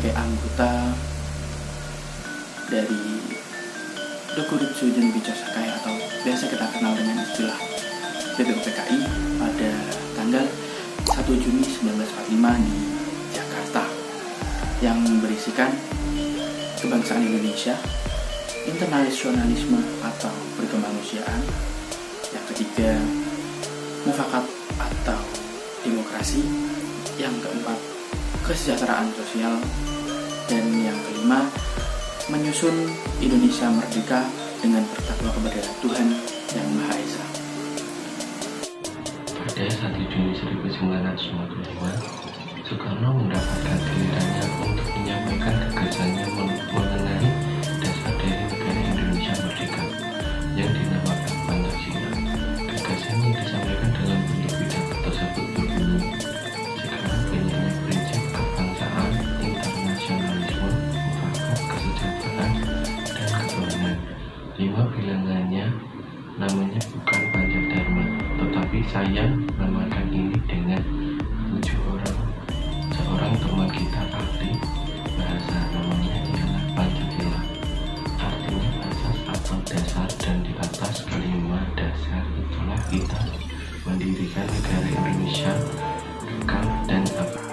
sebagai anggota dari Dokuritsujen Bichosakai atau biasa kita kenal dengan istilah BPUPKI pada tanggal 1 Juni 1945 di Jakarta yang berisikan kebangsaan Indonesia, internasionalisme atau berkemanusiaan, yang ketiga mufakat atau demokrasi, yang keempat kesejahteraan sosial, dan yang kelima menyusun Indonesia merdeka dengan bertakwa kepada Tuhan Yang Maha Esa. Pada 1 Juni 1945, Soekarno mendapatkan gilirannya untuk menyampaikan gagasannya mengenai dasar dari negara Indonesia merdeka yang dinamakan Pancasila. Gagasan yang disampaikan dalam bentuk pidato tersebut berbunyi, sekarang banyaknya prinsip kebangsaan, internasionalisme, mufakat, kesejahteraan, dan ketuhanan. 5 bilangannya namanya bukan Pancadharma, tetapi saya menamakan ini dengan 7 orang. Seorang teman kita ahli bahasa namanya ialah Pancasila, artinya asas atau dasar, dan di atas kalimat dasar itulah kita mendirikan negara Indonesia kekal dan abadi.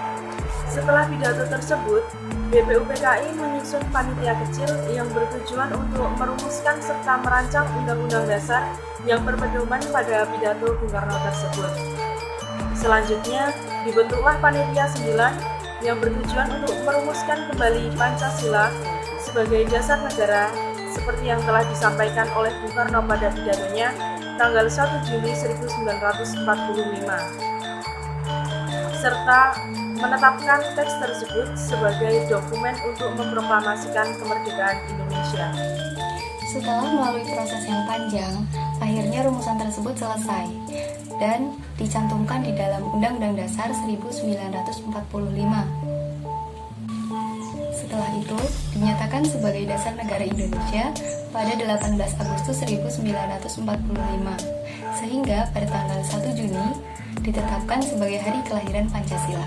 Setelah pidato tersebut, BPUPKI menyusun panitia kecil yang bertujuan untuk merumuskan serta merancang undang-undang dasar yang berpedoman pada pidato Bung Karno tersebut. Selanjutnya, dibentuklah panitia 9 yang bertujuan untuk merumuskan kembali Pancasila sebagai dasar negara seperti yang telah disampaikan oleh Bung Karno pada pidatonya tanggal 1 Juni 1945, serta menetapkan teks tersebut sebagai dokumen untuk memproklamasikan kemerdekaan Indonesia. Setelah melalui proses yang panjang, akhirnya rumusan tersebut selesai dan dicantumkan di dalam Undang-Undang Dasar 1945. Setelah itu, dinyatakan sebagai dasar negara Indonesia pada 18 Agustus 1945, sehingga pada tanggal 1 Juni ditetapkan sebagai hari kelahiran Pancasila.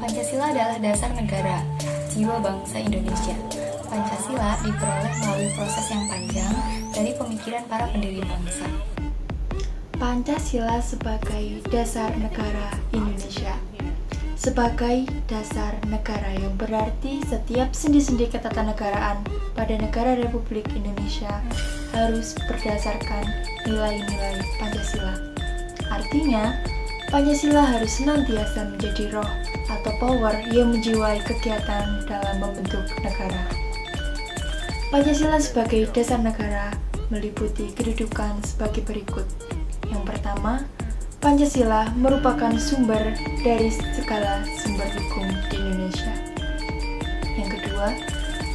Pancasila adalah dasar negara, jiwa bangsa Indonesia. Pancasila diperoleh melalui proses yang panjang dari pemikiran para pendiri bangsa. Pancasila sebagai dasar negara Indonesia. Sebagai dasar negara yang berarti setiap sendi-sendi ketatanegaraan pada negara Republik Indonesia harus berdasarkan nilai-nilai Pancasila. Artinya, Pancasila harus senantiasa menjadi roh atau power yang menjiwai kegiatan dalam membentuk negara. Pancasila sebagai dasar negara meliputi kedudukan sebagai berikut. Yang pertama, Pancasila merupakan sumber dari segala sumber hukum di Indonesia. Yang kedua,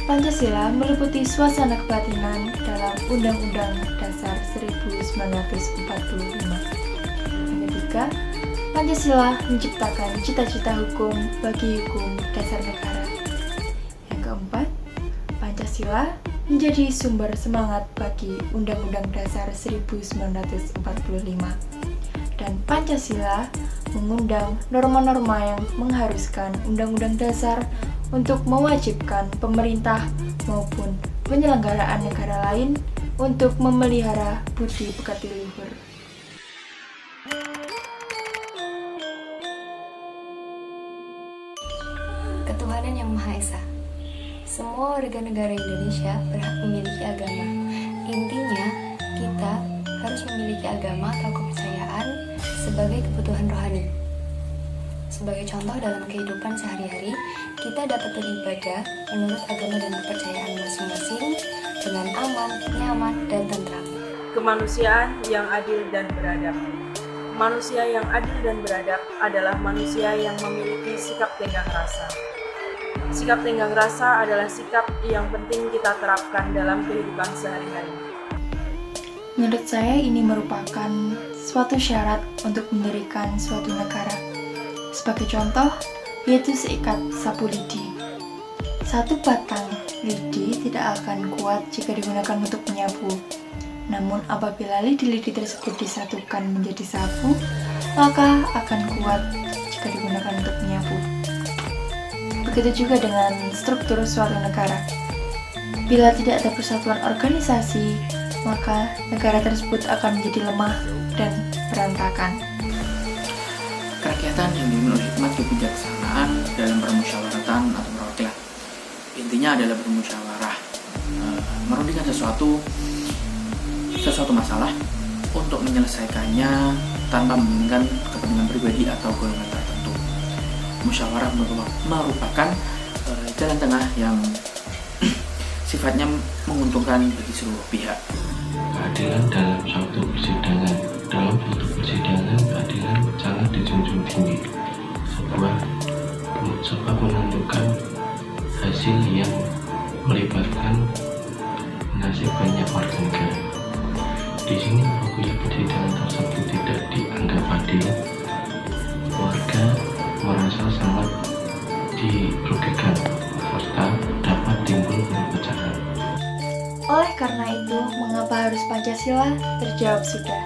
Pancasila meliputi suasana kebatinan dalam Undang-Undang Dasar 1945. Yang ketiga, Pancasila menciptakan cita-cita hukum bagi hukum dasar negara. Yang keempat, Pancasila menjadi sumber semangat bagi Undang-Undang Dasar 1945. Dan Pancasila mengundang norma-norma yang mengharuskan Undang-Undang Dasar untuk mewajibkan pemerintah maupun penyelenggaraan negara lain untuk memelihara budi pekerti luhur. Ketuhanan Yang Maha Esa. Semua warga negara Indonesia berhak memiliki agama. Intinya, kita harus memiliki agama atau kepercayaan sebagai kebutuhan rohani. Sebagai contoh dalam kehidupan sehari-hari, kita dapat beribadah menurut agama dan kepercayaan masing-masing dengan aman, nyaman, dan tentram. Kemanusiaan yang adil dan beradab. Manusia yang adil dan beradab adalah manusia yang memiliki sikap tenggang rasa. Sikap tenggang rasa adalah sikap yang penting kita terapkan dalam kehidupan sehari-hari. Menurut saya ini merupakan suatu syarat untuk mendirikan suatu negara. Sebagai contoh, yaitu seikat sapu lidi. Satu batang lidi tidak akan kuat jika digunakan untuk menyapu. Namun apabila lidi-lidi tersebut disatukan menjadi sapu, maka akan kuat jika digunakan untuk menyapu. Begitu juga dengan struktur suatu negara. Bila tidak ada persatuan organisasi, maka negara tersebut akan menjadi lemah dan berantakan. Kerakyatan yang dipimpin oleh hikmat kebijaksanaan dalam permusyawaratan atau perwakilan. Intinya adalah bermusyawarah, merundingkan sesuatu masalah untuk menyelesaikannya tanpa mementingkan kepentingan pribadi atau golongan tertentu. Musyawarah merupakan jalan tengah yang sifatnya menguntungkan bagi seluruh pihak. Keadilan dalam suatu persidangan. Dalam suatu persidangan, keadilan sangat dijunjung tinggi. Sebab menentukan hasil yang melibatkan nasib banyak warga negara. Di sini apabila persidangan tersebut tidak dianggap adil, warga merasa sangat dirugikan serta dapat timbul perpecahan. Oleh karena itu, mengapa harus Pancasila? Terjawab sudah.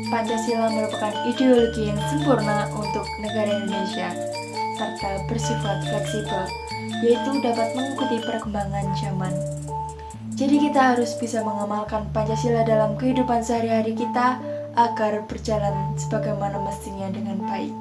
Pancasila merupakan ideologi yang sempurna untuk negara Indonesia, serta bersifat fleksibel, yaitu dapat mengikuti perkembangan zaman. Jadi kita harus bisa mengamalkan Pancasila dalam kehidupan sehari-hari kita agar berjalan sebagaimana mestinya dengan baik.